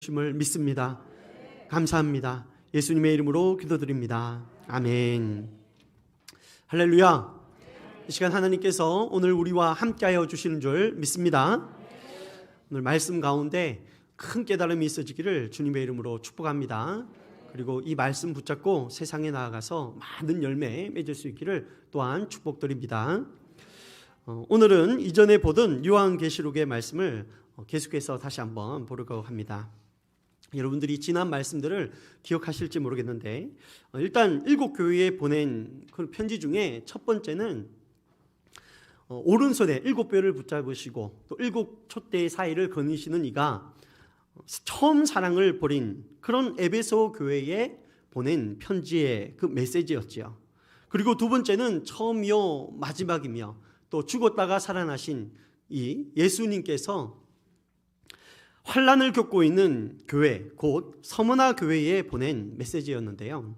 주심을 믿습니다. 감사합니다. 예수님의 이름으로 기도드립니다. 아멘. 할렐루야. 이 시간 하나님께서 오늘 우리와 함께하여 주시는 줄 믿습니다. 오늘 말씀 가운데 큰 깨달음이 있어지기를 주님의 이름으로 축복합니다. 그리고 이 말씀 붙잡고 세상에 나아가서 많은 열매 맺을 수 있기를 또한 축복드립니다. 오늘은 이전에 보던 요한계시록의 말씀을 계속해서 다시 한번 보려고 합니다. 여러분들이 지난 말씀들을 기억하실지 모르겠는데 일단 7교회에 보낸 그 편지 중에 첫 번째는 오른손에 7뼈를 붙잡으시고 또 7촛대의 사이를 거니시는 이가 처음 사랑을 버린 그런 에베소 교회에 보낸 편지의 그 메시지였지요. 그리고 두 번째는 처음이요 마지막이며 또 죽었다가 살아나신 이 예수님께서 환난을 겪고 있는 교회, 곧 서머나 교회에 보낸 메시지였는데요.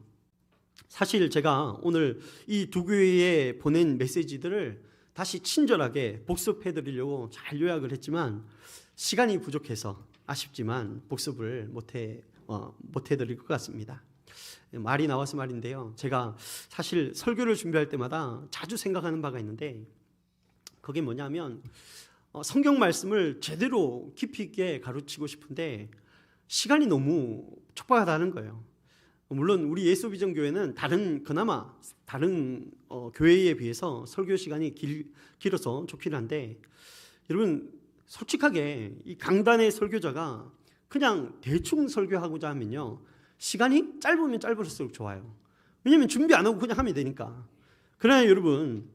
사실 제가 오늘 이 두 교회에 보낸 메시지들을 다시 친절하게 복습해 드리려고 잘 요약을 했지만 시간이 부족해서 아쉽지만 복습을 못해 드릴 것 같습니다. 말이 나와서 말인데요. 제가 사실 설교를 준비할 때마다 자주 생각하는 바가 있는데 그게 뭐냐면 성경 말씀을 제대로 깊이 있게 가르치고 싶은데 시간이 너무 촉박하다는 거예요. 물론 우리 예수비전교회는 그나마 다른 교회에 비해서 설교 시간이 길어서 좋긴 한데 여러분 솔직하게 이 강단의 설교자가 그냥 대충 설교하고자 하면요 시간이 짧으면 짧을수록 좋아요. 왜냐하면 준비 안 하고 그냥 하면 되니까. 그러나 여러분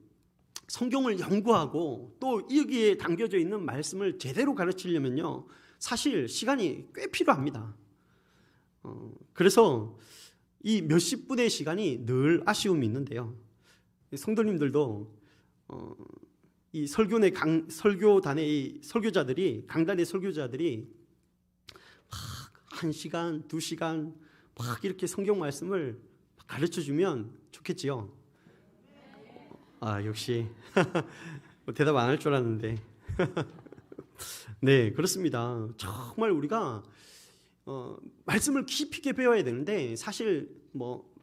성경을 연구하고 또 여기에 담겨져 있는 말씀을 제대로 가르치려면요 사실 시간이 꽤 필요합니다. 그래서 이 몇십 분의 시간이 늘 아쉬움이 있는데요. 성도님들도 이 설교단의 이 설교자들이 강단의 설교자들이 막 1시간, 2시간 막 이렇게 성경 말씀을 가르쳐 주면 좋겠지요. 역시 대답 안 할 줄 알았는데 네 그렇습니다. 정말 우리가 말씀을 깊이 있게 배워야 되는데 사실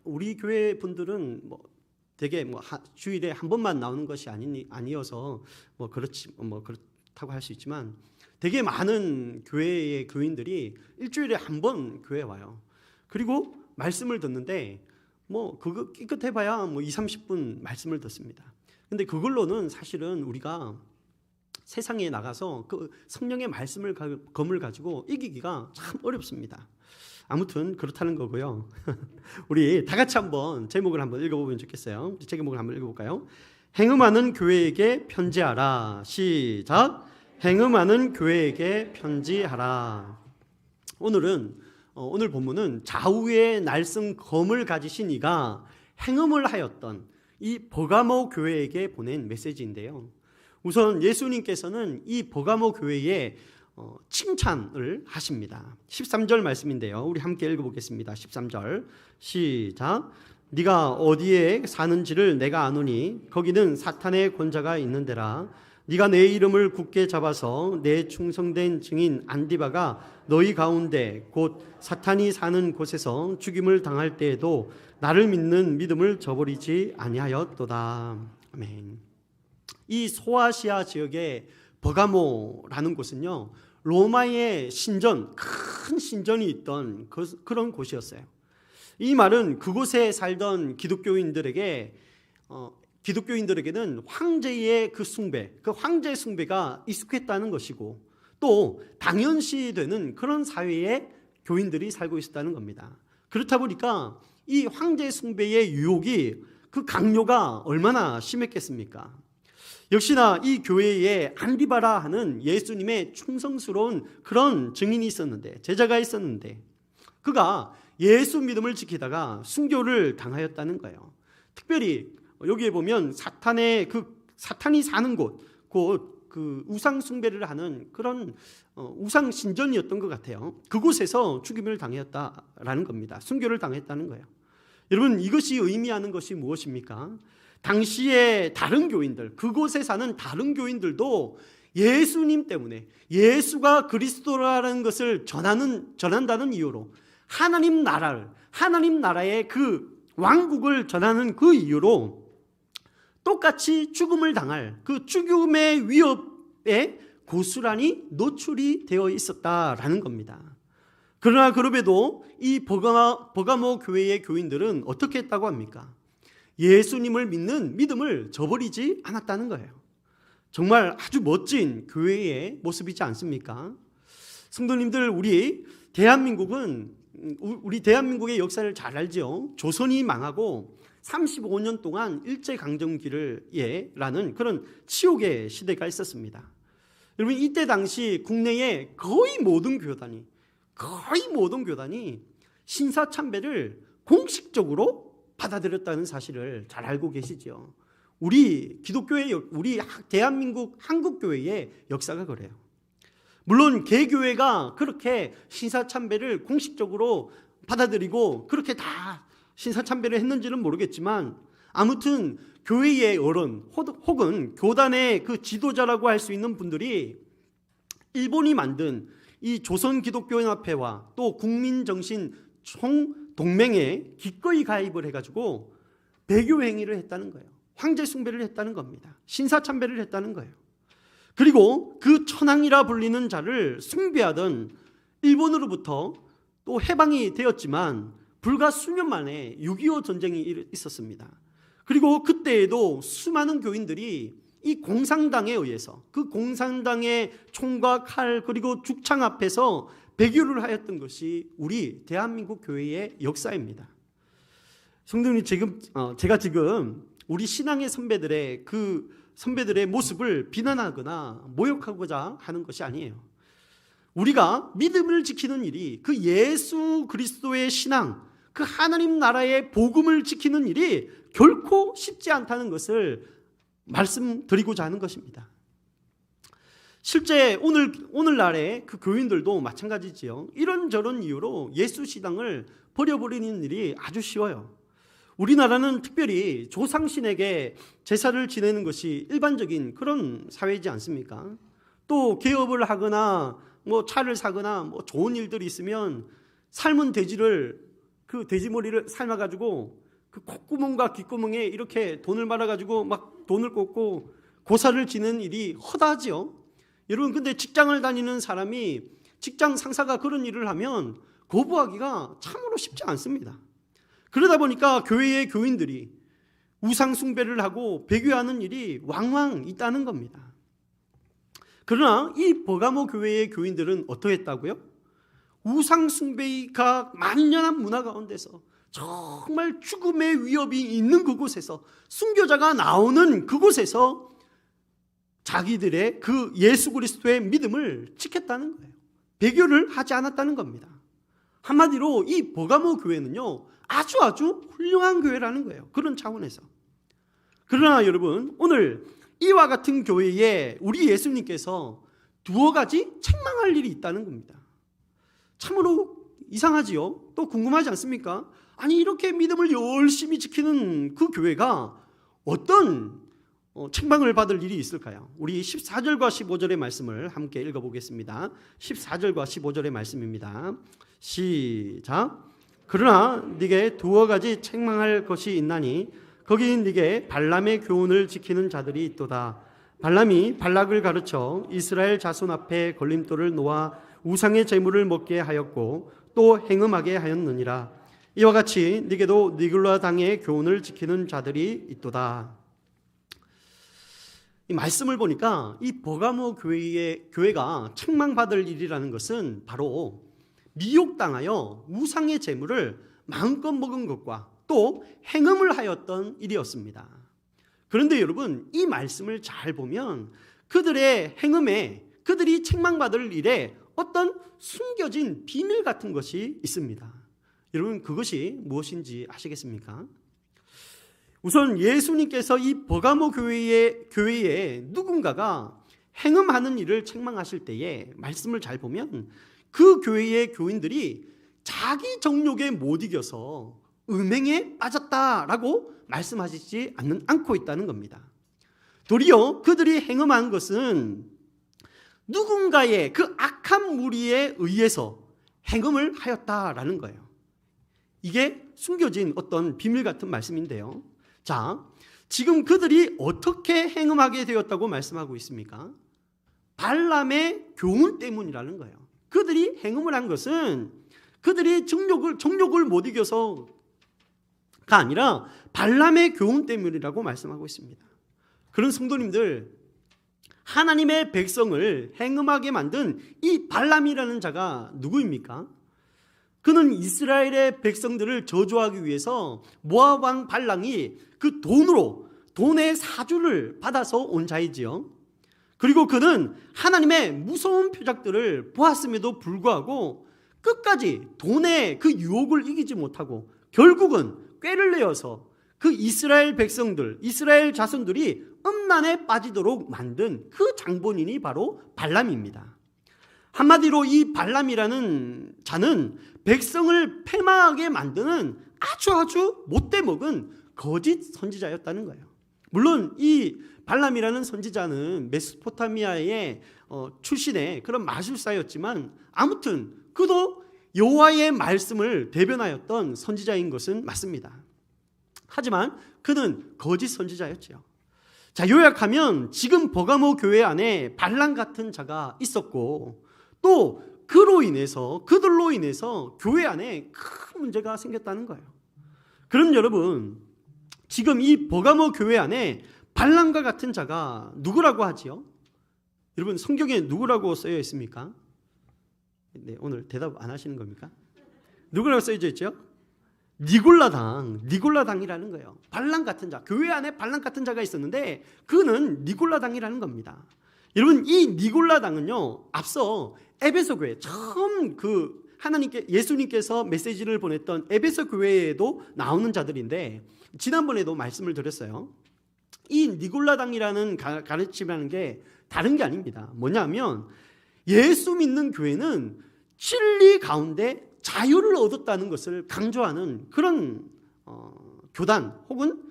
우리 교회 분들은 되게 주일에 한 번만 나오는 것이 아니어서 그렇다고 할 수 있지만 되게 많은 교회의 교인들이 일주일에 한 번 교회에 와요. 그리고 말씀을 듣는데 그거 깨끗해봐야 20-30분 말씀을 듣습니다. 근데 그걸로는 사실은 우리가 세상에 나가서 그 성령의 말씀을 검을 가지고 이기기가 참 어렵습니다. 아무튼 그렇다는 거고요. 우리 다 같이 한번 제목을 한번 읽어보면 좋겠어요. 제목을 한번 읽어볼까요? 행음하는 교회에게 편지하라. 시작. 행음하는 교회에게 편지하라. 오늘 본문은 좌우의 날쌘 검을 가지신 이가 행음을 하였던 이 버가모 교회에게 보낸 메시지인데요. 우선 예수님께서는 이 버가모 교회에 칭찬을 하십니다. 13절 말씀인데요. 우리 함께 읽어보겠습니다. 13절 시작. 네가 어디에 사는지를 내가 아노니 거기는 사탄의 권자가 있는 데라. 네가 내 이름을 굳게 잡아서 내 충성된 증인 안디바가 너희 가운데 곧 사탄이 사는 곳에서 죽임을 당할 때에도 나를 믿는 믿음을 저버리지 아니하였도다. 아멘. 이 소아시아 지역의 버가모라는 곳은요 로마의 큰 신전이 있던 그런 곳이었어요. 이 말은 그곳에 살던 기독교인들에게는 황제의 그 황제 숭배가 익숙했다는 것이고 또 당연시되는 그런 사회에 교인들이 살고 있었다는 겁니다. 그렇다 보니까 이 황제 숭배의 유혹이 그 강요가 얼마나 심했겠습니까? 역시나 이 교회에 안디바라 하는 예수님의 충성스러운 그런 증인이 있었는데 제자가 있었는데 그가 예수 믿음을 지키다가 순교를 당하였다는 거예요. 특별히 여기에 보면 사탄이 사는 곧 그 우상 숭배를 하는 그런 우상 신전이었던 것 같아요. 그곳에서 죽임을 당했다라는 겁니다. 순교를 당했다는 거예요. 여러분 이것이 의미하는 것이 무엇입니까? 당시에 다른 교인들, 그곳에 사는 다른 교인들도 예수님 때문에, 예수가 그리스도라는 것을 전한다는 이유로, 하나님 나라의 그 왕국을 전하는 그 이유로 똑같이 죽음을 당할 그 죽음의 위협에 고스란히 노출이 되어 있었다라는 겁니다. 그러나 그럼에도 이 버가모 교회의 교인들은 어떻게 했다고 합니까? 예수님을 믿는 믿음을 저버리지 않았다는 거예요. 정말 아주 멋진 교회의 모습이지 않습니까? 성도님들, 우리 대한민국의 역사를 잘 알죠. 조선이 망하고 35년 동안 일제강점기라는 그런 치욕의 시대가 있었습니다. 여러분, 이때 당시 국내의 거의 모든 교단이 신사참배를 공식적으로 받아들였다는 사실을 잘 알고 계시죠. 우리 대한민국 한국교회의 역사가 그래요. 물론 개교회가 그렇게 신사참배를 공식적으로 받아들이고 그렇게 다 신사참배를 했는지는 모르겠지만, 아무튼 교회의 어른 혹은 교단의 그 지도자라고 할 수 있는 분들이 일본이 만든 이 조선기독교연합회와 또 국민정신총동맹에 기꺼이 가입을 해가지고 배교 행위를 했다는 거예요. 황제 숭배를 했다는 겁니다. 신사참배를 했다는 거예요. 그리고 그 천황이라 불리는 자를 숭배하던 일본으로부터 또 해방이 되었지만 불과 수년 만에 6.25 전쟁이 있었습니다. 그리고 그때에도 수많은 교인들이 이 공산당에 의해서, 그 공산당의 총과 칼 그리고 죽창 앞에서 배교를 하였던 것이 우리 대한민국 교회의 역사입니다. 성도님, 제가 지금 우리 신앙의 선배들의 모습을 비난하거나 모욕하고자 하는 것이 아니에요. 우리가 믿음을 지키는 일이, 그 예수 그리스도의 신앙, 그 하나님 나라의 복음을 지키는 일이 결코 쉽지 않다는 것을 말씀드리고자 하는 것입니다. 실제 오늘날의 그 교인들도 마찬가지지요. 이런저런 이유로 예수 신앙을 버려버리는 일이 아주 쉬워요. 우리나라는 특별히 조상신에게 제사를 지내는 것이 일반적인 그런 사회이지 않습니까? 또 개업을 하거나 차를 사거나 좋은 일들이 있으면 삶은 그 돼지머리를 삶아가지고 그 콧구멍과 귓구멍에 이렇게 돈을 말아가지고 막 돈을 꽂고 고사를 지내는 일이 허다하지요. 여러분, 근데 직장을 다니는 사람이 직장 상사가 그런 일을 하면 거부하기가 참으로 쉽지 않습니다. 그러다 보니까 교회의 교인들이 우상 숭배를 하고 배교하는 일이 왕왕 있다는 겁니다. 그러나 이 버가모 교회의 교인들은 어떻게 했다고요? 우상 숭배가 만연한 문화 가운데서 정말 죽음의 위협이 있는 그곳에서, 순교자가 나오는 그곳에서 자기들의 그 예수 그리스도의 믿음을 지켰다는 거예요. 배교를 하지 않았다는 겁니다. 한마디로 이 버가모 교회는요, 아주 훌륭한 교회라는 거예요. 그런 차원에서. 그러나 여러분, 오늘 이와 같은 교회에 우리 예수님께서 두어 가지 책망할 일이 있다는 겁니다. 참으로 이상하지요? 또 궁금하지 않습니까? 아니, 이렇게 믿음을 열심히 지키는 그 교회가 어떤 책망을 받을 일이 있을까요? 우리 14절과 15절의 말씀을 함께 읽어보겠습니다. 14절과 15절의 말씀입니다. 시작. 그러나 네게 두어 가지 책망할 것이 있나니 거기 네게 발람의 교훈을 지키는 자들이 있도다. 발람이 발락을 가르쳐 이스라엘 자손 앞에 걸림돌을 놓아 우상의 제물을 먹게 하였고 또 행음하게 하였느니라. 이와 같이 네게도 니글라 당의 교훈을 지키는 자들이 있도다. 이 말씀을 보니까 이 버가모 교회가 책망받을 일이라는 것은 바로 미혹당하여 우상의 제물을 마음껏 먹은 것과 또 행음을 하였던 일이었습니다. 그런데 여러분, 이 말씀을 잘 보면 그들의 행음에, 그들이 책망받을 일에 어떤 숨겨진 비밀 같은 것이 있습니다. 여러분, 그것이 무엇인지 아시겠습니까? 우선 예수님께서 이 버가모 교회에 누군가가 행음하는 일을 책망하실 때에 말씀을 잘 보면 그 교회의 교인들이 자기 정욕에 못 이겨서 음행에 빠졌다라고 말씀하시지 않고 있다는 겁니다. 도리어 그들이 행음한 것은 누군가의 그 악한 무리에 의해서 행음을 하였다라는 거예요. 이게 숨겨진 어떤 비밀 같은 말씀인데요. 자, 지금 그들이 어떻게 행음하게 되었다고 말씀하고 있습니까? 발람의 교훈 때문이라는 거예요. 그들이 행음을 한 것은 그들이 정욕을 못 이겨서가 아니라 발람의 교훈 때문이라고 말씀하고 있습니다. 그런 성도님들, 하나님의 백성을 행음하게 만든 이 발람이라는 자가 누구입니까? 그는 이스라엘의 백성들을 저주하기 위해서 모압 왕 발랑이 그 돈의 사주를 받아서 온 자이지요. 그리고 그는 하나님의 무서운 표적들을 보았음에도 불구하고 끝까지 돈의 그 유혹을 이기지 못하고 결국은 꾀를 내어서 그 이스라엘 백성들, 이스라엘 자손들이 음란에 빠지도록 만든 그 장본인이 바로 발람입니다. 한마디로 이 발람이라는 자는 백성을 패망하게 만드는 아주 못돼 먹은 거짓 선지자였다는 거예요. 물론 이 발람이라는 선지자는 메소포타미아의 출신의 그런 마술사였지만 아무튼 그도 여호와의 말씀을 대변하였던 선지자인 것은 맞습니다. 하지만 그는 거짓 선지자였죠. 자, 요약하면 지금 버가모 교회 안에 발람 같은 자가 있었고 또 그들로 인해서 교회 안에 큰 문제가 생겼다는 거예요. 그럼 여러분, 지금 이 버가모 교회 안에 발람과 같은 자가 누구라고 하지요? 여러분, 성경에 누구라고 쓰여 있습니까? 네, 오늘 대답 안 하시는 겁니까? 누구라고 쓰여져 있죠? 니골라당이라는 거예요. 발람 같은 자, 교회 안에 발람 같은 자가 있었는데 그는 니골라당이라는 겁니다. 여러분, 이 니골라당은요, 앞서 에베소 교회 처음 예수님께서 메시지를 보냈던 에베소 교회에도 나오는 자들인데 지난번에도 말씀을 드렸어요. 이 니골라당이라는 가르침이라는 게 다른 게 아닙니다. 뭐냐면 예수 믿는 교회는 진리 가운데 자유를 얻었다는 것을 강조하는 그런 교단 혹은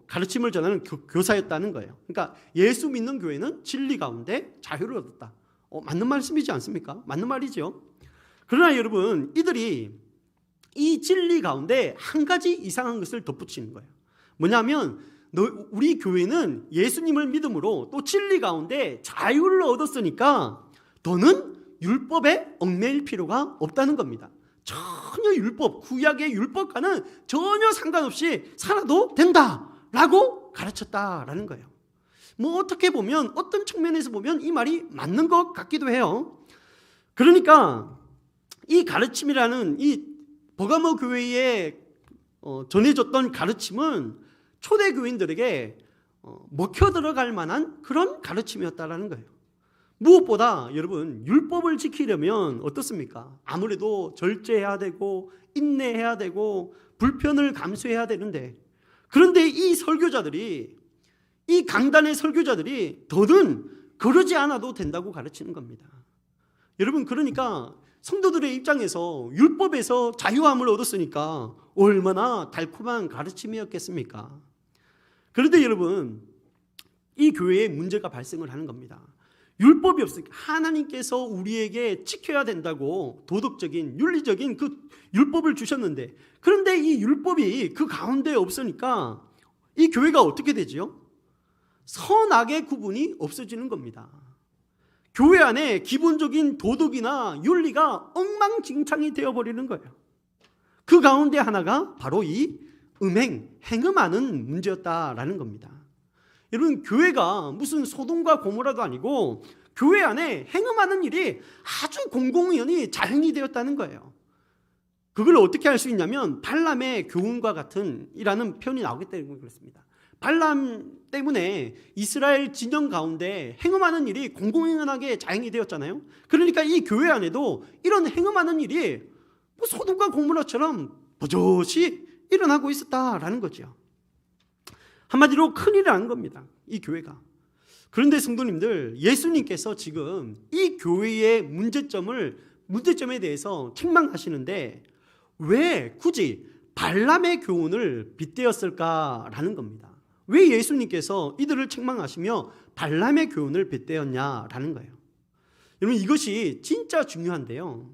가르침을 전하는 교사였다는 거예요. 그러니까 예수 믿는 교회는 진리 가운데 자유를 얻었다. 맞는 말씀이지 않습니까? 맞는 말이죠. 그러나 여러분, 이들이 이 진리 가운데 한 가지 이상한 것을 덧붙이는 거예요. 뭐냐면 우리 교회는 예수님을 믿음으로 또 진리 가운데 자유를 얻었으니까 더는 율법에 얽매일 필요가 없다는 겁니다. 전혀 구약의 율법과는 전혀 상관없이 살아도 된다라고 가르쳤다라는 거예요. 어떻게 보면, 어떤 측면에서 보면 이 말이 맞는 것 같기도 해요. 그러니까 이 가르침이라는 이 버가모 교회에 전해졌던 가르침은 초대교인들에게 먹혀 들어갈 만한 그런 가르침이었다라는 거예요. 무엇보다 여러분, 율법을 지키려면 어떻습니까? 아무래도 절제해야 되고 인내해야 되고 불편을 감수해야 되는데, 그런데 이 강단의 설교자들이 더는 그러지 않아도 된다고 가르치는 겁니다. 여러분, 그러니까 성도들의 입장에서 율법에서 자유함을 얻었으니까 얼마나 달콤한 가르침이었겠습니까? 그런데 여러분, 이 교회에 문제가 발생을 하는 겁니다. 율법이 없으니까 하나님께서 우리에게 지켜야 된다고 도덕적인 윤리적인 그 율법을 주셨는데, 그런데 이 율법이 그 가운데 없으니까 이 교회가 어떻게 되지요? 선악의 구분이 없어지는 겁니다. 교회 안에 기본적인 도덕이나 윤리가 엉망진창이 되어버리는 거예요. 그 가운데 하나가 바로 이 행음하는 문제였다라는 겁니다. 여러분, 교회가 무슨 소돔과 고모라도 아니고 교회 안에 행음하는 일이 아주 공공연히 자행이 되었다는 거예요. 그걸 어떻게 할 수 있냐면 발람의 교훈과 같은 이라는 표현이 나오기 때문에 그렇습니다. 발람 때문에 이스라엘 진영 가운데 행음하는 일이 공공연하게 자행이 되었잖아요. 그러니까 이 교회 안에도 이런 행음하는 일이 소돔과 고모라처럼 버젓이 일어나고 있었다라는 거죠. 한마디로 큰일을 한 겁니다, 이 교회가. 그런데 성도님들, 예수님께서 지금 이 교회의 문제점에 대해서 책망하시는데 왜 굳이 발람의 교훈을 빗대었을까라는 겁니다. 왜 예수님께서 이들을 책망하시며 발람의 교훈을 빗대었냐라는 거예요. 여러분, 이것이 진짜 중요한데요.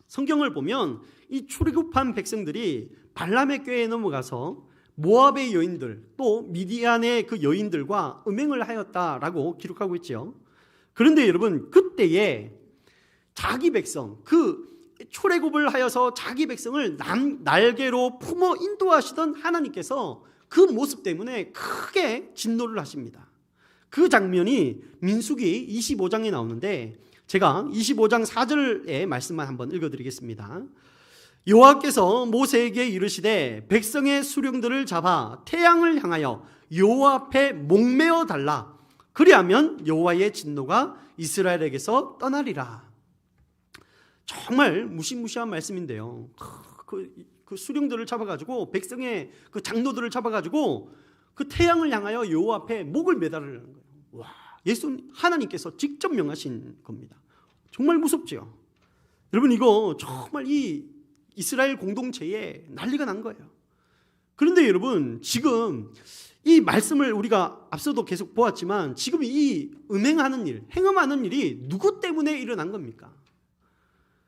성경을 보면 이 출애굽한 백성들이 발람의 꾀에 넘어가서 모압의 여인들 또 미디안의 그 여인들과 음행을 하였다라고 기록하고 있죠. 그런데 여러분, 그때에 자기 백성, 그 출애굽을 하여서 자기 백성을 날개로 품어 인도하시던 하나님께서 그 모습 때문에 크게 진노를 하십니다. 그 장면이 민수기 25장에 나오는데 제가 25장 4절의 말씀만 한번 읽어드리겠습니다. 여호와께서 모세에게 이르시되 백성의 수령들을 잡아 태양을 향하여 여호와 앞에 목매어 달라. 그리하면 여호와의 진노가 이스라엘에게서 떠나리라. 정말 무시무시한 말씀인데요. 그 수령들을 잡아가지고 백성의 그 장로들을 잡아가지고 그 태양을 향하여 여호와 앞에 목을 매달으라는 거예요. 와, 하나님께서 직접 명하신 겁니다. 정말 무섭죠. 여러분, 이거 정말 이 이스라엘 공동체에 난리가 난 거예요. 그런데 여러분, 지금 이 말씀을 우리가 앞서도 계속 보았지만 지금 이 음행하는 일, 행음하는 일이 누구 때문에 일어난 겁니까?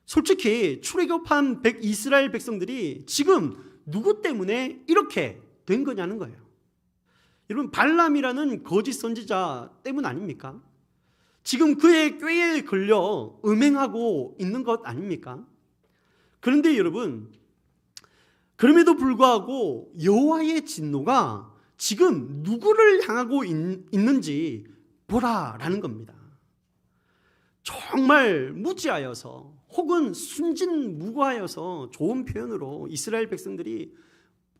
솔직히 출애굽한 이스라엘 백성들이 지금 누구 때문에 이렇게 된 거냐는 거예요. 여러분, 발람이라는 거짓 선지자 때문 아닙니까? 지금 그의 꾀에 걸려 음행하고 있는 것 아닙니까? 그런데 여러분, 그럼에도 불구하고 여호와의 진노가 지금 누구를 향하고 있는지 보라라는 겁니다. 정말 무지하여서 혹은 순진무구하여서, 좋은 표현으로 이스라엘 백성들이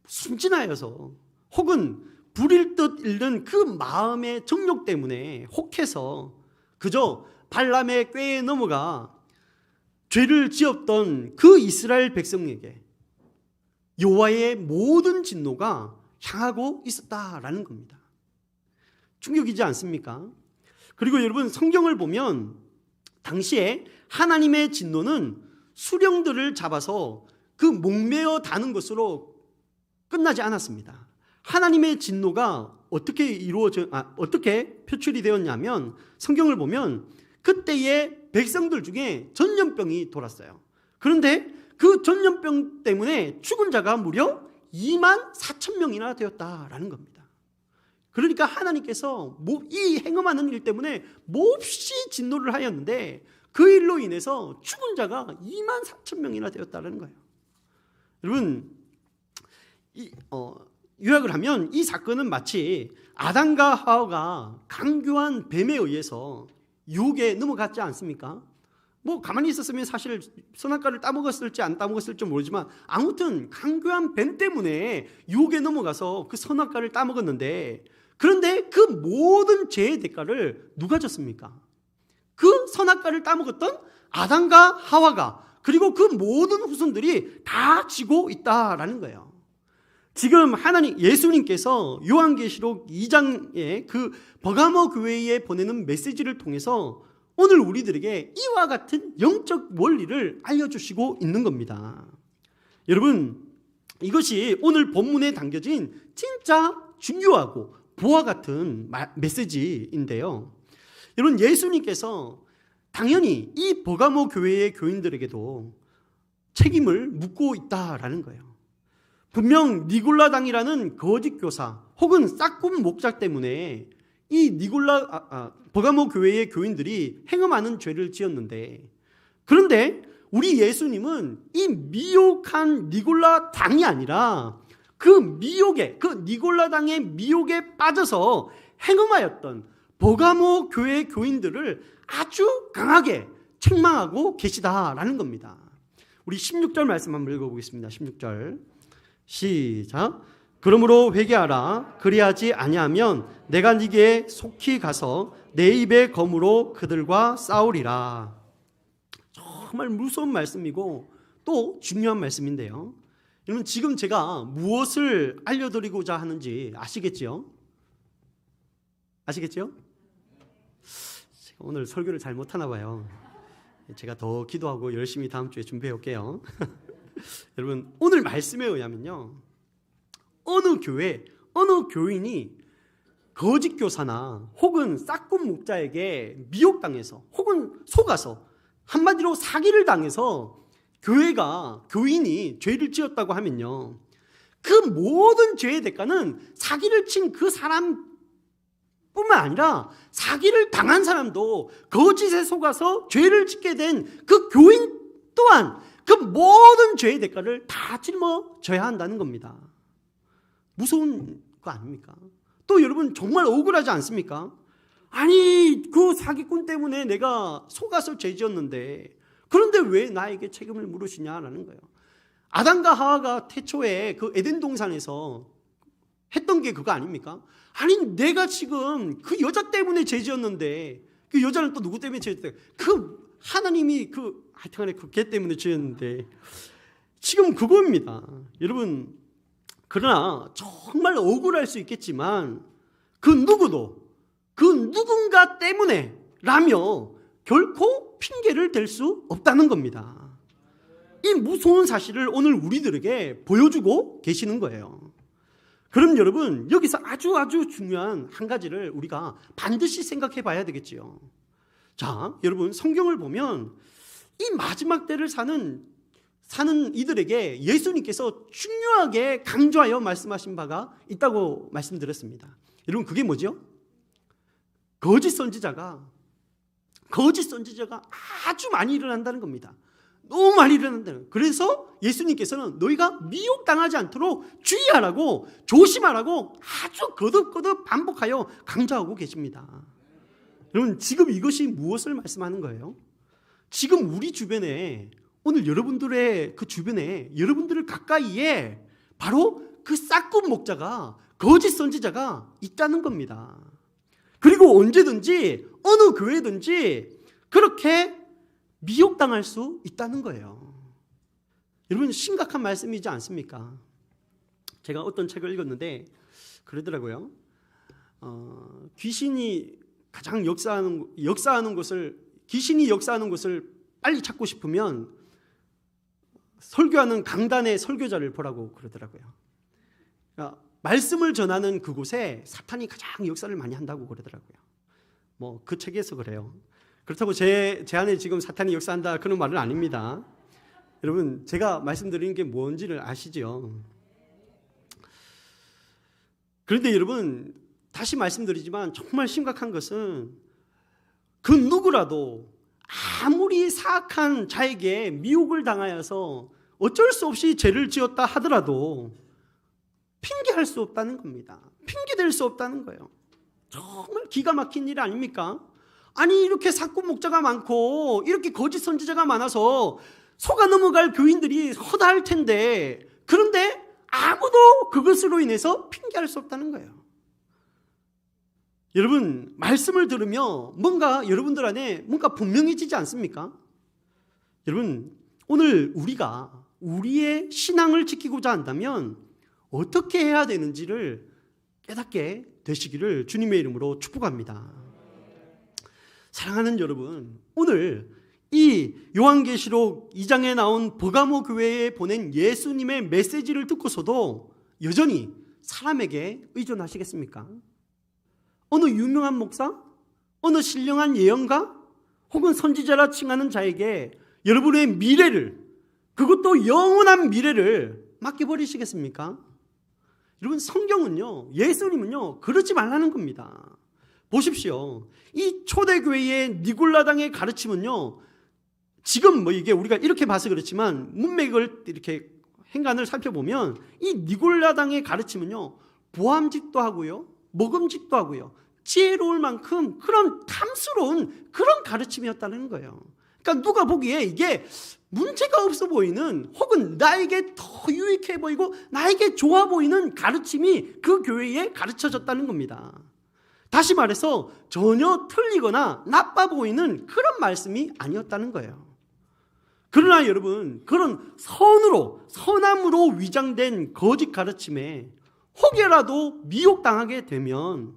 순진하여서 혹은 불일 듯 잃는 그 마음의 정욕 때문에 혹해서 그저 발람의 꾀에 넘어가 죄를 지었던 그 이스라엘 백성에게 여호와의 모든 진노가 향하고 있었다라는 겁니다. 충격이지 않습니까? 그리고 여러분, 성경을 보면 당시에 하나님의 진노는 수령들을 잡아서 그 목매어 다는 것으로 끝나지 않았습니다. 하나님의 진노가 어떻게 표출이 되었냐면, 성경을 보면 그때의 백성들 중에 전염병이 돌았어요. 그런데 그 전염병 때문에 죽은 자가 무려 2만 4천 명이나 되었다라는 겁니다. 그러니까 하나님께서 이 행음하는 일 때문에 몹시 진노를 하였는데 그 일로 인해서 죽은 자가 2만 4천 명이나 되었다는 거예요. 여러분, 요약을 하면 이 사건은 마치 아담과 하와가 강교한 뱀에 의해서 유혹에 넘어갔지 않습니까? 가만히 있었으면 사실 선악과를 따먹었을지 안 따먹었을지 모르지만 아무튼 강교한 뱀 때문에 유혹에 넘어가서 그 선악과를 따먹었는데, 그런데 그 모든 죄의 대가를 누가 졌습니까? 그 선악과를 따먹었던 아담과 하와가, 그리고 그 모든 후손들이 다 지고 있다라는 거예요. 지금 예수님께서 요한계시록 2장의 그 버가모 교회에 보내는 메시지를 통해서 오늘 우리들에게 이와 같은 영적 원리를 알려주시고 있는 겁니다. 여러분, 이것이 오늘 본문에 담겨진 진짜 중요하고 보화 같은 메시지인데요. 여러분, 예수님께서 당연히 이 버가모 교회의 교인들에게도 책임을 묻고 있다라는 거예요. 분명 니골라당이라는 거짓 교사 혹은 싹군 목자 때문에 이 버가모 교회의 교인들이 행음하는 죄를 지었는데, 그런데 우리 예수님은 이 미혹한 니골라당이 아니라 그 니골라당의 미혹에 빠져서 행음하였던 버가모 교회 교인들을 아주 강하게 책망하고 계시다라는 겁니다. 우리 16절 말씀 한번 읽어보겠습니다. 16절 시작. 그러므로 회개하라. 그리하지 아니하면 내가 네게 속히 가서 내 입의 검으로 그들과 싸우리라. 정말 무서운 말씀이고 또 중요한 말씀인데요. 여러분, 지금 제가 무엇을 알려드리고자 하는지 아시겠죠? 제가 오늘 설교를 잘 못하나 봐요. 제가 더 기도하고 열심히 다음 주에 준비해 올게요. 여러분, 오늘 말씀에 의하면요, 어느 교인이 거짓 교사나 혹은 싹군 목자에게 미혹당해서 혹은 속아서 한마디로 사기를 당해서 교회가 교인이 죄를 지었다고 하면요, 그 모든 죄의 대가는 사기를 친 그 사람뿐만 아니라 사기를 당한 사람도 거짓에 속아서 죄를 짓게 된 그 교인 또한 그 모든 죄의 대가를 다 짊어져야 한다는 겁니다. 무서운 거 아닙니까? 또 여러분 정말 억울하지 않습니까? 아니 그 사기꾼 때문에 내가 속아서 죄 지었는데 그런데 왜 나에게 책임을 물으시냐라는 거예요. 아담과 하와가 태초에 그 에덴 동산에서 했던 게 그거 아닙니까? 아니 내가 지금 그 여자 때문에 죄 지었는데 그 여자는 또 누구 때문에 죄 지었대? 그 하나님이 하여튼간에 그 걔 때문에 죄였는데 지금 그겁니다. 여러분 그러나 정말 억울할 수 있겠지만 그 누구도 그 누군가 때문에 라며 결코 핑계를 댈 수 없다는 겁니다. 이 무서운 사실을 오늘 우리들에게 보여주고 계시는 거예요. 그럼 여러분 여기서 아주 중요한 한 가지를 우리가 반드시 생각해 봐야 되겠지요. 자, 여러분 성경을 보면 이 마지막 때를 사는 이들에게 예수님께서 중요하게 강조하여 말씀하신 바가 있다고 말씀드렸습니다. 여러분 그게 뭐죠? 거짓 선지자가 아주 많이 일어난다는 겁니다. 너무 많이 일어난다는 거예요. 그래서 예수님께서는 너희가 미혹당하지 않도록 주의하라고 조심하라고 아주 거듭 반복하여 강조하고 계십니다. 여러분 지금 이것이 무엇을 말씀하는 거예요? 지금 우리 주변에 오늘 여러분들의 그 주변에 여러분들을 가까이에 바로 그 싹군 목자가 거짓 선지자가 있다는 겁니다. 그리고 언제든지 어느 교회든지 그렇게 미혹당할 수 있다는 거예요. 여러분 심각한 말씀이지 않습니까? 제가 어떤 책을 읽었는데 그러더라고요. 귀신이 가장 역사하는 곳을 귀신이 역사하는 곳을 빨리 찾고 싶으면 설교하는 강단의 설교자를 보라고 그러더라고요. 그러니까 말씀을 전하는 그곳에 사탄이 가장 역사를 많이 한다고 그러더라고요. 뭐 그 책에서 그래요. 그렇다고 제 안에 지금 사탄이 역사한다 그런 말은 아닙니다. 여러분 제가 말씀드리는 게 뭔지를 아시죠? 그런데 여러분 다시 말씀드리지만 정말 심각한 것은 그 누구라도 아무리 사악한 자에게 미혹을 당하여서 어쩔 수 없이 죄를 지었다 하더라도 핑계할 수 없다는 겁니다. 핑계댈 수 없다는 거예요. 정말 기가 막힌 일 아닙니까? 아니 이렇게 삭군 목자가 많고 이렇게 거짓 선지자가 많아서 속아 넘어갈 교인들이 허다할 텐데 그런데 아무도 그것으로 인해서 핑계할 수 없다는 거예요. 여러분 말씀을 들으며 뭔가 여러분들 안에 뭔가 분명해지지 않습니까? 여러분 오늘 우리가 우리의 신앙을 지키고자 한다면 어떻게 해야 되는지를 깨닫게 되시기를 주님의 이름으로 축복합니다. 사랑하는 여러분, 오늘 이 요한계시록 2장에 나온 버가모 교회에 보낸 예수님의 메시지를 듣고서도 여전히 사람에게 의존하시겠습니까? 어느 유명한 목사? 어느 신령한 예언가? 혹은 선지자라 칭하는 자에게 여러분의 미래를, 그것도 영원한 미래를 맡겨버리시겠습니까? 여러분 성경은요, 예수님은요 그러지 말라는 겁니다. 보십시오. 이 초대교회의 니골라당의 가르침은요, 지금 뭐 이게 우리가 이렇게 봐서 그렇지만 문맥을 이렇게 행간을 살펴보면 이 니골라당의 가르침은요 보암직도 하고요 먹음직도 하고요 지혜로울 만큼 그런 탐스러운 그런 가르침이었다는 거예요. 그러니까 누가 보기에 이게 문제가 없어 보이는 혹은 나에게 더 유익해 보이고 나에게 좋아 보이는 가르침이 그 교회에 가르쳐졌다는 겁니다. 다시 말해서 전혀 틀리거나 나빠 보이는 그런 말씀이 아니었다는 거예요. 그러나 여러분 그런 선함으로 위장된 거짓 가르침에 혹여라도 미혹당하게 되면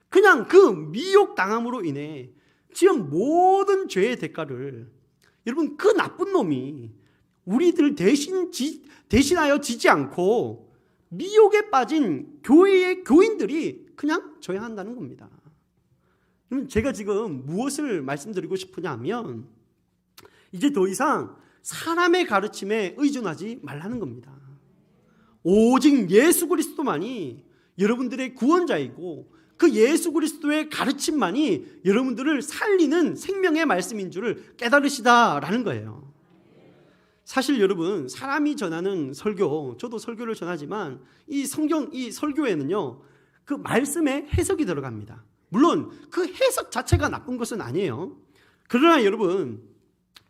그냥 그 미혹당함으로 인해 지은 모든 죄의 대가를 여러분 그 나쁜 놈이 우리들 대신하여 지지 않고 미혹에 빠진 교회의 교인들이 그냥 져야 한다는 겁니다. 그러면 제가 지금 무엇을 말씀드리고 싶으냐 하면 이제 더 이상 사람의 가르침에 의존하지 말라는 겁니다. 오직 예수 그리스도만이 여러분들의 구원자이고 그 예수 그리스도의 가르침만이 여러분들을 살리는 생명의 말씀인 줄을 깨달으시다라는 거예요. 사실 여러분, 사람이 전하는 설교, 저도 설교를 전하지만 이 성경, 이 설교에는요 그 말씀에 해석이 들어갑니다. 물론 그 해석 자체가 나쁜 것은 아니에요. 그러나 여러분,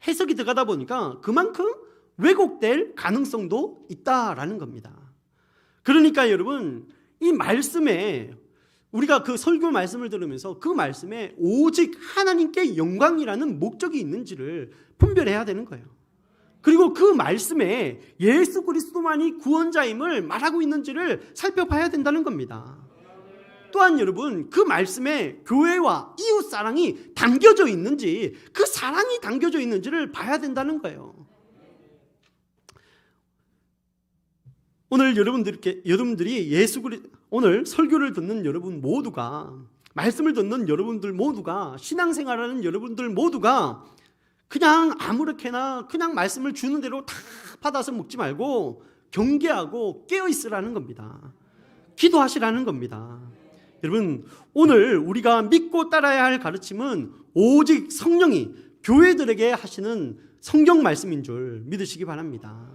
해석이 들어가다 보니까 그만큼 왜곡될 가능성도 있다라는 겁니다. 그러니까 여러분, 이 말씀에 우리가 그 설교 말씀을 들으면서 그 말씀에 오직 하나님께 영광이라는 목적이 있는지를 분별해야 되는 거예요. 그리고 그 말씀에 예수 그리스도만이 구원자임을 말하고 있는지를 살펴봐야 된다는 겁니다. 또한 여러분, 그 말씀에 교회와 이웃 사랑이 담겨져 있는지, 그 사랑이 담겨져 있는지를 봐야 된다는 거예요. 오늘 여러분들이 오늘 설교를 듣는 여러분 모두가, 말씀을 듣는 여러분들 모두가, 신앙생활하는 여러분들 모두가 그냥 아무렇게나 그냥 말씀을 주는 대로 다 받아서 먹지 말고 경계하고 깨어 있으라는 겁니다. 기도하시라는 겁니다. 여러분, 오늘 우리가 믿고 따라야 할 가르침은 오직 성령이 교회들에게 하시는 성경 말씀인 줄 믿으시기 바랍니다.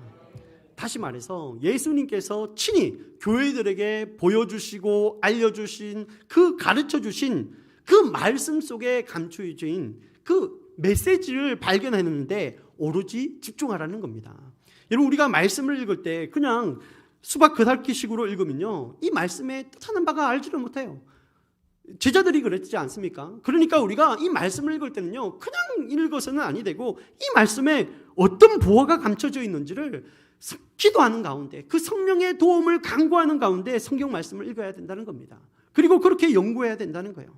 다시 말해서 예수님께서 친히 교회들에게 보여주시고 알려주신 그 가르쳐주신 그 말씀 속에 감추어진 그 메시지를 발견했는데 오로지 집중하라는 겁니다. 여러분, 우리가 말씀을 읽을 때 그냥 수박 겉핥기식으로 읽으면요 이 말씀에 뜻하는 바가 알지를 못해요. 제자들이 그랬지 않습니까? 그러니까 우리가 이 말씀을 읽을 때는요 그냥 읽어서는 아니 되고 이 말씀에 어떤 부호가 감춰져 있는지를 기도하는 가운데, 그 성령의 도움을 간구하는 가운데 성경 말씀을 읽어야 된다는 겁니다. 그리고 그렇게 연구해야 된다는 거예요.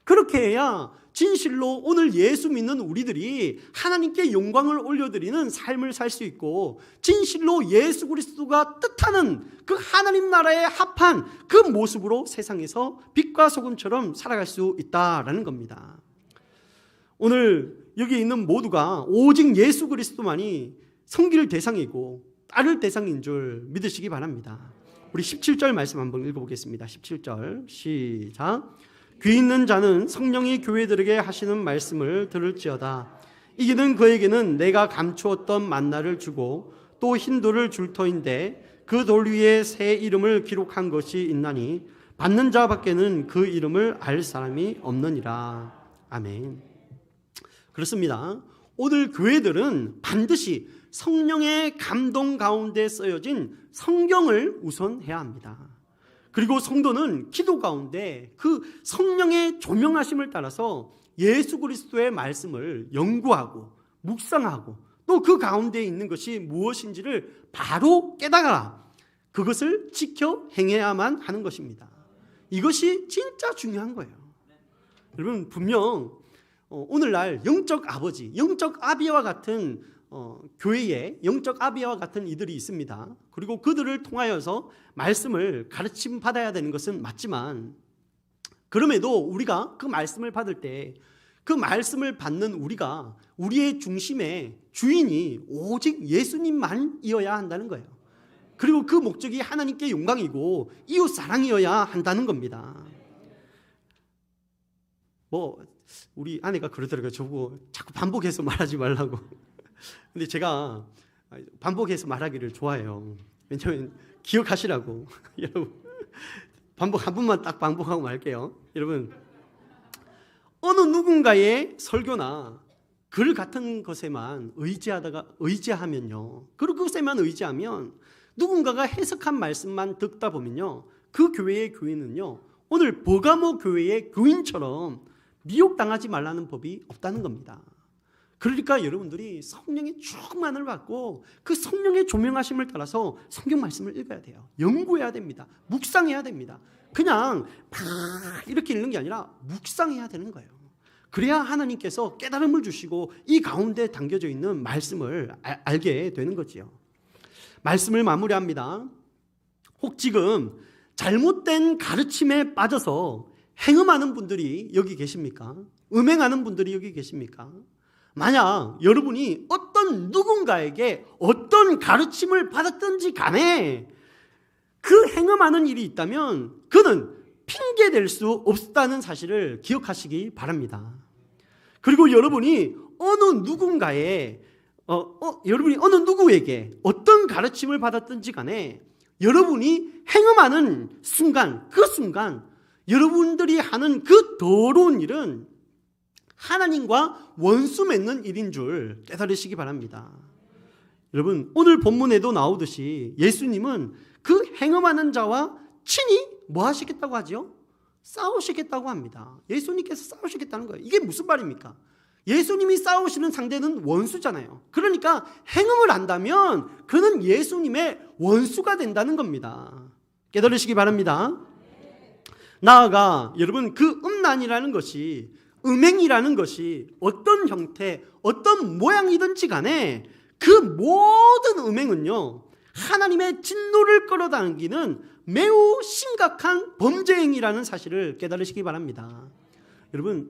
그렇게 해야 진실로 오늘 예수 믿는 우리들이 하나님께 영광을 올려드리는 삶을 살 수 있고, 진실로 예수 그리스도가 뜻하는 그 하나님 나라에 합한 그 모습으로 세상에서 빛과 소금처럼 살아갈 수 있다라는 겁니다. 오늘 여기 있는 모두가 오직 예수 그리스도만이 섬길 대상이고 따를 대상인 줄 믿으시기 바랍니다. 우리 17절 말씀 한번 읽어보겠습니다. 17절 시작. 귀 있는 자는 성령이 교회들에게 하시는 말씀을 들을지어다. 이기는 그에게는 내가 감추었던 만나를 주고 또 흰 돌을 줄 터인데 그 돌 위에 새 이름을 기록한 것이 있나니 받는 자밖에는 그 이름을 알 사람이 없느니라. 아멘. 그렇습니다. 오늘 교회들은 반드시 성령의 감동 가운데 쓰여진 성경을 우선해야 합니다. 그리고 성도는 기도 가운데 그 성령의 조명하심을 따라서 예수 그리스도의 말씀을 연구하고 묵상하고 또 그 가운데 있는 것이 무엇인지를 바로 깨달아 그것을 지켜 행해야만 하는 것입니다. 이것이 진짜 중요한 거예요. 여러분, 분명 오늘날 영적 아버지, 영적 아비와 같은 교회에 영적 아비와 같은 이들이 있습니다. 그리고 그들을 통하여서 말씀을 가르침 받아야 되는 것은 맞지만, 그럼에도 우리가 그 말씀을 받을 때 그 말씀을 받는 우리가 우리의 중심에 주인이 오직 예수님만이어야 한다는 거예요. 그리고 그 목적이 하나님께 영광이고 이웃 사랑이어야 한다는 겁니다. 우리 아내가 그러더라고요. 저보고 자꾸 반복해서 말하지 말라고. 근데 제가 반복해서 말하기를 좋아해요. 왜냐하면 기억하시라고. 여러분, 한 번만 딱 반복하고 말게요. 여러분, 어느 누군가의 설교나 글 같은 것에만 의지하면요, 그것에만 의지하면 누군가가 해석한 말씀만 듣다 보면요, 그 교회의 교인은요 오늘 버가모 교회의 교인처럼 미혹당하지 말라는 법이 없다는 겁니다. 그러니까 여러분들이 성령의 충만을 받고 그 성령의 조명하심을 따라서 성경 말씀을 읽어야 돼요. 연구해야 됩니다. 묵상해야 됩니다. 그냥 막 이렇게 읽는 게 아니라 묵상해야 되는 거예요. 그래야 하나님께서 깨달음을 주시고 이 가운데 담겨져 있는 말씀을 알게 되는 거지요. 말씀을 마무리합니다. 혹 지금 잘못된 가르침에 빠져서 행음하는 분들이 여기 계십니까? 음행하는 분들이 여기 계십니까? 만약 여러분이 어떤 누군가에게 어떤 가르침을 받았든지 간에 그 행음하는 일이 있다면 그는 핑계댈 수 없다는 사실을 기억하시기 바랍니다. 그리고 여러분이 어느 누구에게 어떤 가르침을 받았든지 간에 여러분이 행음하는 순간, 그 순간 여러분들이 하는 그 더러운 일은 하나님과 원수 맺는 일인 줄 깨달으시기 바랍니다. 여러분, 오늘 본문에도 나오듯이 예수님은 그 행음하는 자와 친히 뭐 하시겠다고 하죠? 싸우시겠다고 합니다. 예수님께서 싸우시겠다는 거예요. 이게 무슨 말입니까? 예수님이 싸우시는 상대는 원수잖아요. 그러니까 행음을 한다면 그는 예수님의 원수가 된다는 겁니다. 깨달으시기 바랍니다. 나아가 여러분, 그 음란이라는 것이, 음행이라는 것이 어떤 형태, 어떤 모양이든지 간에 그 모든 음행은요, 하나님의 진노를 끌어당기는 매우 심각한 범죄 행위라는 사실을 깨달으시기 바랍니다. 여러분,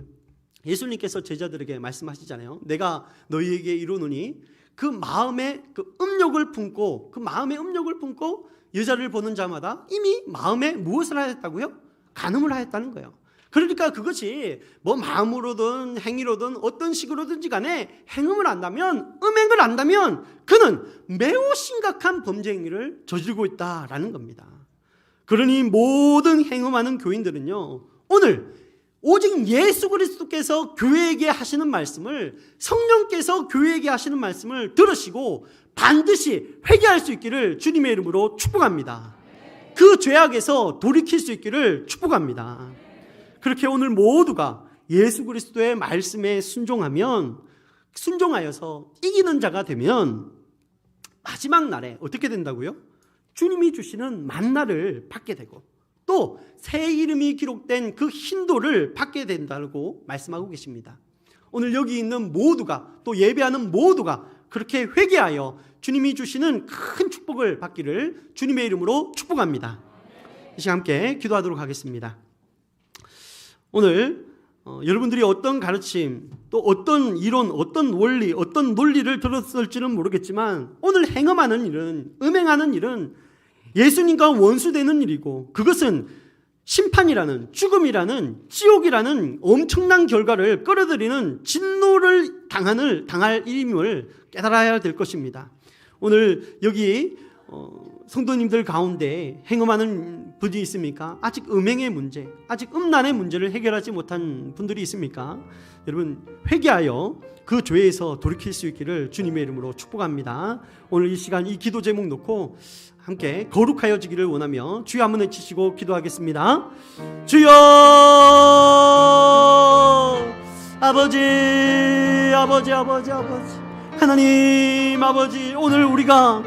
예수님께서 제자들에게 말씀하시잖아요. 내가 너희에게 이루노니 그 마음에 음욕을 품고 여자를 보는 자마다 이미 마음에 무엇을 하였다고요? 간음을 하였다는 거예요. 그러니까 그것이 뭐 마음으로든 행위로든 어떤 식으로든지 간에 행음을 한다면, 음행을 한다면 그는 매우 심각한 범죄 행위를 저지르고 있다라는 겁니다. 그러니 모든 행음하는 교인들은요, 오늘 오직 예수 그리스도께서 교회에게 하시는 말씀을, 성령께서 교회에게 하시는 말씀을 들으시고 반드시 회개할 수 있기를 주님의 이름으로 축복합니다. 그 죄악에서 돌이킬 수 있기를 축복합니다. 그렇게 오늘 모두가 예수 그리스도의 말씀에 순종하여서 이기는 자가 되면 마지막 날에 어떻게 된다고요? 주님이 주시는 만나를 받게 되고 또 새 이름이 기록된 그 흰돌을 받게 된다고 말씀하고 계십니다. 오늘 여기 있는 모두가, 또 예배하는 모두가 그렇게 회개하여 주님이 주시는 큰 축복을 받기를 주님의 이름으로 축복합니다. 이 시간 함께 기도하도록 하겠습니다. 오늘 여러분들이 어떤 가르침, 또 어떤 이론, 어떤 원리, 어떤 논리를 들었을지는 모르겠지만 오늘 행음하는 일은, 음행하는 일은 예수님과 원수되는 일이고 그것은 심판이라는, 죽음이라는, 지옥이라는 엄청난 결과를 끌어들이는 진노를 당할 일임을 깨달아야 될 것입니다. 오늘 여기 성도님들 가운데 행음하는 분이 있습니까? 아직 음행의 문제, 아직 음란의 문제를 해결하지 못한 분들이 있습니까? 여러분, 회개하여 그 죄에서 돌이킬 수 있기를 주님의 이름으로 축복합니다. 오늘 이 시간 이 기도 제목 놓고 함께 거룩하여지기를 원하며 주여 한번 외치시고 기도하겠습니다. 주여, 아버지, 하나님 아버지, 오늘 우리가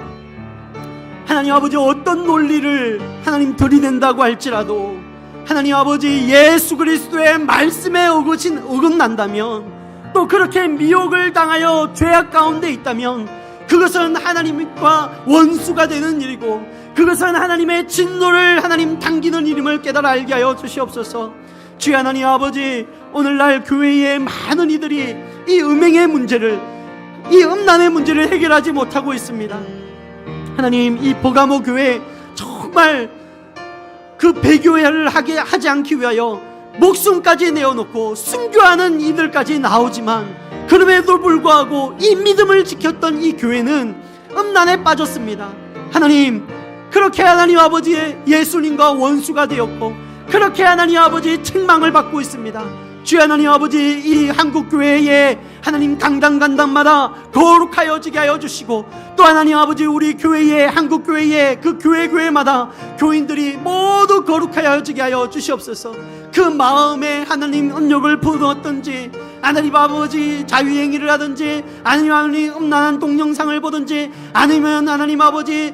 하나님 아버지 어떤 논리를 하나님 들이댄다고 할지라도 하나님 아버지 예수 그리스도의 말씀에 어긋난다면, 또 그렇게 미혹을 당하여 죄악 가운데 있다면 그것은 하나님과 원수가 되는 일이고 그것은 하나님의 진노를 하나님 당기는 일임을 깨달아 알게 하여 주시옵소서. 주여 하나님 아버지, 오늘날 교회의 많은 이들이 이 음행의 문제를, 이 음란의 문제를 해결하지 못하고 있습니다. 하나님, 이 버가모 교회 정말 그 배교회를 하지 않기 위하여 목숨까지 내어놓고 순교하는 이들까지 나오지만 그럼에도 불구하고 이 믿음을 지켰던 이 교회는 음란에 빠졌습니다. 하나님, 그렇게 하나님 아버지의 예수님과 원수가 되었고 그렇게 하나님 아버지 책망을 받고 있습니다. 주여 하나님 아버지, 이 한국교회에 하나님 강당마다 거룩하여지게 하여 주시고 또 하나님 아버지 우리 교회에, 한국교회에 그 교회마다 교인들이 모두 거룩하여지게 하여 주시옵소서. 그 마음에 하나님 음욕을 부었던지, 하나님 아버지 자유행위를 하든지, 아니면 음란한 동영상을 보든지, 아니면 하나님 아버지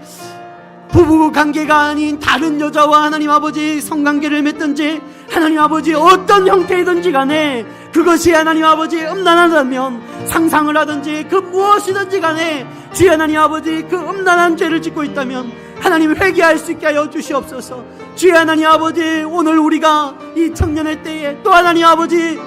부부 관계가 아닌 다른 여자와 하나님 아버지 성관계를 맺든지, 하나님 아버지 어떤 형태이든지 간에 그것이 하나님 아버지 음란하다면, 상상을 하든지 그 무엇이든지 간에 주여 하나님 아버지 그 음란한 죄를 짓고 있다면 하나님 회개할 수 있게 하여 주시옵소서. 주의 하나님 아버지, 오늘 우리가 이 청년의 때에 또 하나님 아버지,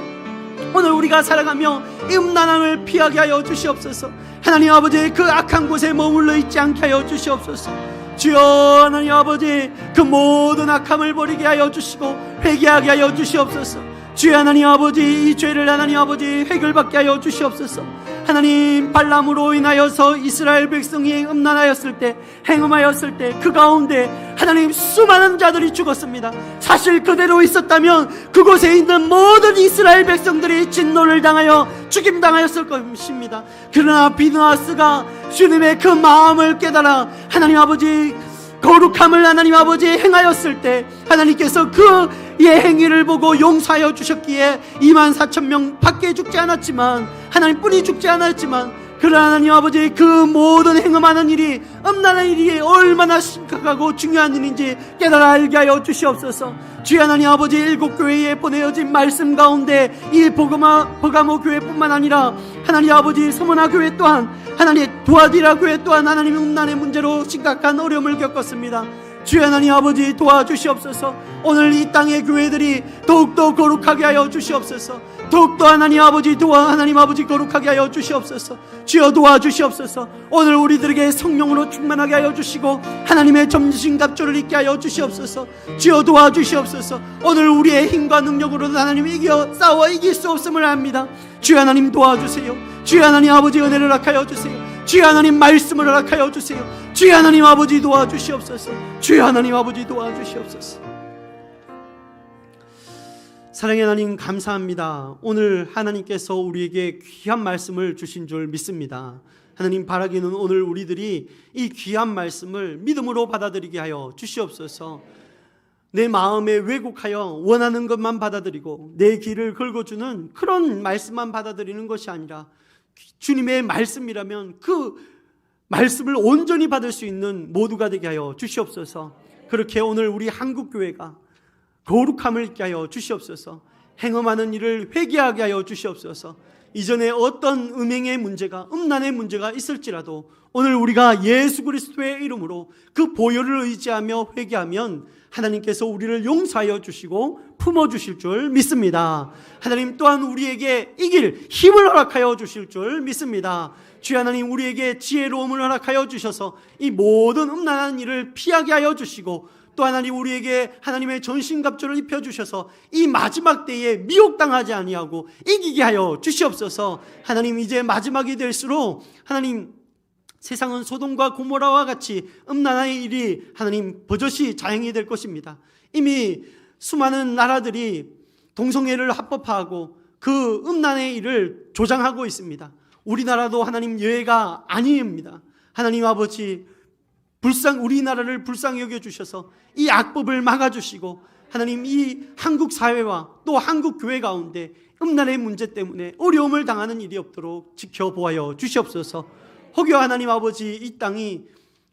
오늘 우리가 살아가며 이 음란함을 피하게 하여 주시옵소서. 하나님 아버지, 그 악한 곳에 머물러 있지 않게 하여 주시옵소서. 주여 하나님 아버지, 그 모든 악함을 버리게 하여 주시고 회개하게 하여 주시옵소서. 주의 하나님 아버지, 이 죄를 하나님 아버지 해결받게 하여 주시옵소서. 하나님, 발람으로 인하여서 이스라엘 백성이 음란하였을 때, 행음하였을 때 그 가운데 하나님 수많은 자들이 죽었습니다. 사실 그대로 있었다면 그곳에 있는 모든 이스라엘 백성들이 진노를 당하여 죽임당하였을 것입니다. 그러나 비느하스가 주님의 그 마음을 깨달아 하나님 아버지 거룩함을 하나님 아버지 행하였을 때, 하나님께서 그의 행위를 보고 용서하여 주셨기에 24,000명 밖에 죽지 않았지만, 하나님뿐이 죽지 않았지만, 그러나 하나님 아버지 그 모든 행음하는 일이, 음란한 일이 얼마나 심각하고 중요한 일인지 깨달아 알게 하여 주시옵소서. 주의 하나님 아버지, 7교회에 보내어진 말씀 가운데 이 버가모 교회뿐만 아니라 하나님 아버지 서머나 교회 또한, 하나님 두아디라 교회 또한 하나님 음란의 문제로 심각한 어려움을 겪었습니다. 주의 하나님 아버지 도와주시옵소서. 오늘 이 땅의 교회들이 더욱더 거룩하게 하여 주시옵소서. 더욱더 하나님 아버지 하나님 아버지 거룩하게 하여 주시옵소서. 주여 도와주시옵소서. 오늘 우리들에게 성령으로 충만하게 하여 주시고 하나님의 전신갑주를 입게 하여 주시옵소서. 주여 도와주시옵소서. 오늘 우리의 힘과 능력으로는 하나님 싸워 이길 수 없음을 압니다. 주여 하나님 도와주세요. 주여 하나님 아버지 은혜를 허락하여 주세요. 주여 하나님 말씀을 허락하여 주세요. 주여 하나님 아버지 도와주시옵소서. 주여 하나님 아버지 도와주시옵소서. 사랑의 하나님 감사합니다. 오늘 하나님께서 우리에게 귀한 말씀을 주신 줄 믿습니다. 하나님 바라기는 오늘 우리들이 이 귀한 말씀을 믿음으로 받아들이게 하여 주시옵소서. 내 마음에 왜곡하여 원하는 것만 받아들이고 내 길을 긁어주는 그런 말씀만 받아들이는 것이 아니라 주님의 말씀이라면 그 말씀을 온전히 받을 수 있는 모두가 되게 하여 주시옵소서. 그렇게 오늘 우리 한국교회가 거룩함을 있게 하여 주시옵소서. 행음하는 일을 회개하게 하여 주시옵소서. 이전에 어떤 음행의 문제가, 음란의 문제가 있을지라도 오늘 우리가 예수 그리스도의 이름으로 그 보혈을 의지하며 회개하면 하나님께서 우리를 용서하여 주시고 품어주실 줄 믿습니다. 하나님 또한 우리에게 이길 힘을 허락하여 주실 줄 믿습니다. 주여 하나님, 우리에게 지혜로움을 허락하여 주셔서 이 모든 음란한 일을 피하게 하여 주시고, 또 하나님 우리에게 하나님의 전신갑주를 입혀주셔서 이 마지막 때에 미혹당하지 아니하고 이기게 하여 주시옵소서. 하나님, 이제 마지막이 될수록 하나님 세상은 소돔과 고모라와 같이 음란한 일이 하나님 버젓이 자행이 될 것입니다. 이미 수많은 나라들이 동성애를 합법화하고 그 음란의 일을 조장하고 있습니다. 우리나라도 하나님 예외가 아닙니다. 하나님 아버지, 우리나라를 불쌍히 여겨주셔서 이 악법을 막아주시고, 하나님 이 한국 사회와 또 한국 교회 가운데 음란의 문제 때문에 어려움을 당하는 일이 없도록 지켜보아여 주시옵소서. 혹여 하나님 아버지 이 땅이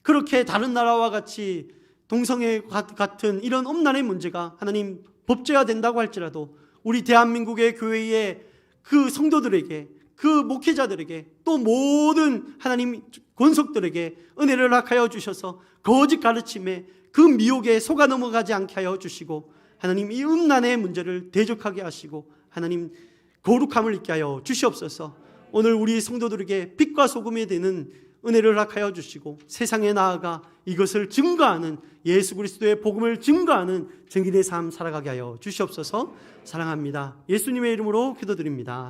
그렇게 다른 나라와 같이 동성애 같은 이런 음란의 문제가 하나님 법제화된다고 할지라도 우리 대한민국의 교회의 그 성도들에게, 그 목회자들에게, 또 모든 하나님 권속들에게 은혜를 허락하여 주셔서 거짓 가르침에 그 미혹에 속아 넘어가지 않게 하여 주시고, 하나님 이 음란의 문제를 대적하게 하시고 하나님 거룩함을 있게 하여 주시옵소서. 오늘 우리 성도들에게 빛과 소금이 되는 은혜를 허락하여 주시고 세상에 나아가 이것을 증거하는, 예수 그리스도의 복음을 증거하는 증인의 삶 살아가게 하여 주시옵소서. 사랑합니다. 예수님의 이름으로 기도드립니다.